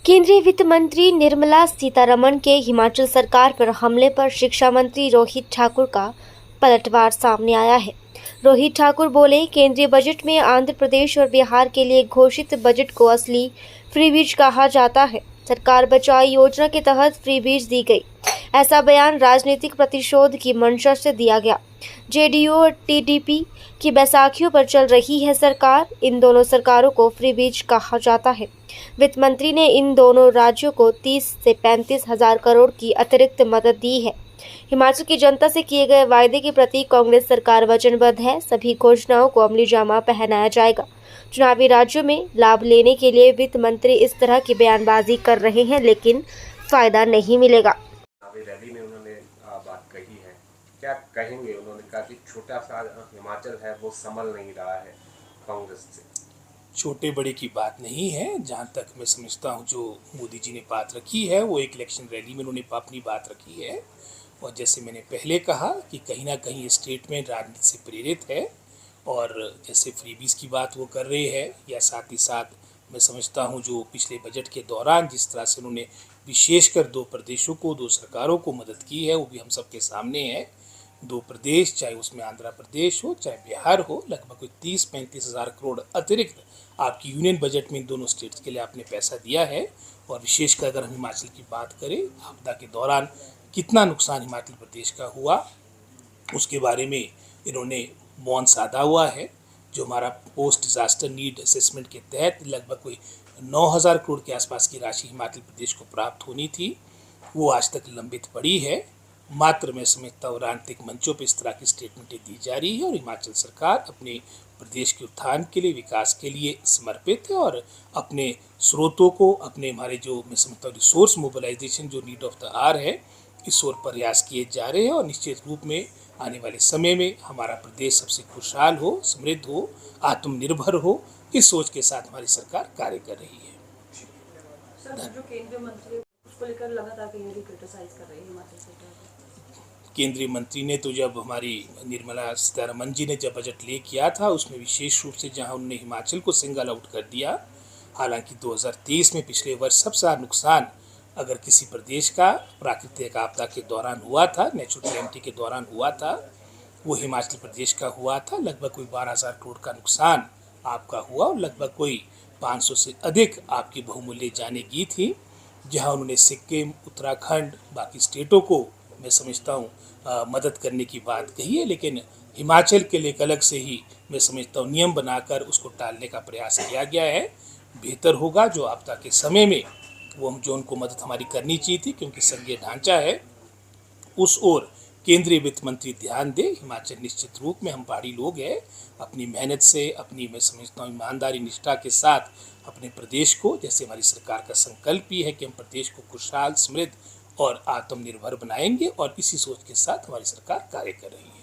केंद्रीय वित्त मंत्री निर्मला सीतारमण के हिमाचल सरकार पर हमले पर शिक्षा मंत्री रोहित ठाकुर का पलटवार सामने आया है। रोहित ठाकुर बोले, केंद्रीय बजट में आंध्र प्रदेश और बिहार के लिए घोषित बजट को असली फ्रीबीज कहा जाता है। सरकार बचाई योजना के तहत फ्रीबीज दी गई, ऐसा बयान राजनीतिक प्रतिशोध की मंशा से दिया गया। जेडीयू और टीडीपी की बैसाखियों पर चल रही है सरकार। इन दोनों सरकारों को फ्रीबीज कहा जाता है। वित्त मंत्री ने इन दोनों राज्यों को 30 से 35 हजार करोड़ की अतिरिक्त मदद दी है। हिमाचल की जनता से किए गए वायदे के प्रति कांग्रेस सरकार वचनबद्ध है। सभी घोषणाओं को अमली जामा पहनाया जाएगा। चुनावी राज्यों में लाभ लेने के लिए वित्त मंत्री इस तरह की बयानबाजी कर रहे हैं, लेकिन फायदा नहीं मिलेगा। रैली में उन्होंने बात कही है, क्या कहेंगे? उन्होंने कहा कि छोटा सा हिमाचल है वो संभल नहीं रहा है कांग्रेस से। छोटे बड़े की बात नहीं है। जहाँ तक मैं समझता हूँ जो मोदी जी ने बात रखी है वो एक इलेक्शन रैली में उन्होंने अपनी बात रखी है। और जैसे मैंने पहले कहा कि कहीं ना कहीं ये स्टेटमेंट राजनीति से प्रेरित है। और जैसे फ्रीबीज की बात वो कर रहे हैं, या साथ ही साथ मैं समझता हूँ जो पिछले बजट के दौरान जिस तरह से उन्होंने विशेषकर दो प्रदेशों को, दो सरकारों को मदद की है, वो भी हम सबके सामने है। दो प्रदेश, चाहे उसमें आंध्र प्रदेश हो चाहे बिहार हो, लगभग कोई 30-35 हज़ार करोड़ अतिरिक्त आपकी यूनियन बजट में इन दोनों स्टेट्स के लिए आपने पैसा दिया है। और विशेषकर अगर हम हिमाचल की बात करें, आपदा के दौरान कितना नुकसान हिमाचल प्रदेश का हुआ उसके बारे में इन्होंने मौन साधा हुआ है। जो हमारा पोस्ट डिज़ास्टर नीड असेसमेंट के तहत लगभग कोई 9,000 करोड़ के आसपास की राशि हिमाचल प्रदेश को प्राप्त होनी थी, वो आज तक लंबित पड़ी है। मात्र मैं समझता हूँ राजनीतिक मंचों पर इस तरह की स्टेटमेंटें दी जा रही है और हिमाचल सरकार अपने प्रदेश के उत्थान के लिए, विकास के लिए समर्पित है। और अपने स्रोतों को, अपने हमारे जो मैं समझता हूँ रिसोर्स मोबिलाइजेशन जो नीड ऑफ द आवर है, इस ओर प्रयास किए जा रहे हैं। और निश्चित रूप में आने वाले समय में हमारा प्रदेश सबसे खुशहाल हो, समृद्ध हो, आत्मनिर्भर हो, इस सोच के साथ हमारी सरकार कार्य कर रही है। सर, जो केंद्रीय मंत्री उसको लेकर लगातार कहीं क्रिटिसाइज कर रहे हैं हिमाचल सरकार को। केंद्रीय मंत्री ने तो जब हमारी निर्मला सीतारमण जी ने जब बजट ले किया था, उसमें विशेष रूप से जहां उन्होंने हिमाचल को सिंगल आउट कर दिया। हालांकि 2023 में पिछले वर्ष सबसे ज़्यादा नुकसान अगर किसी प्रदेश का प्राकृतिक आपदा के दौरान हुआ था, नेचुरल कैलेमिटी के दौरान हुआ था, वो हिमाचल प्रदेश का हुआ था। लगभग कोई 12,000 करोड़ का नुकसान आपका हुआ और लगभग कोई 500 से अधिक आपकी बहुमूल्य जानें गई थी। जहां उन्होंने सिक्किम, उत्तराखंड, बाकी स्टेटों को मैं समझता हूँ मदद करने की बात कही है, लेकिन हिमाचल के लिए एक अलग से ही मैं समझता हूँ नियम बनाकर उसको टालने का प्रयास किया गया है। बेहतर होगा जो आपदा के समय में वो हम जो उनको मदद हमारी करनी चाहिए थी, क्योंकि संघीय ढांचा है, उस ओर केंद्रीय वित्त मंत्री ध्यान दे। हिमाचल निश्चित रूप में हम पहाड़ी लोग हैं, अपनी मेहनत से, अपनी मैं समझता हूँ ईमानदारी निष्ठा के साथ अपने प्रदेश को, जैसे हमारी सरकार का संकल्प ही है कि हम प्रदेश को खुशहाल, समृद्ध और आत्मनिर्भर बनाएंगे, और इसी सोच के साथ हमारी सरकार कार्य कर रही है।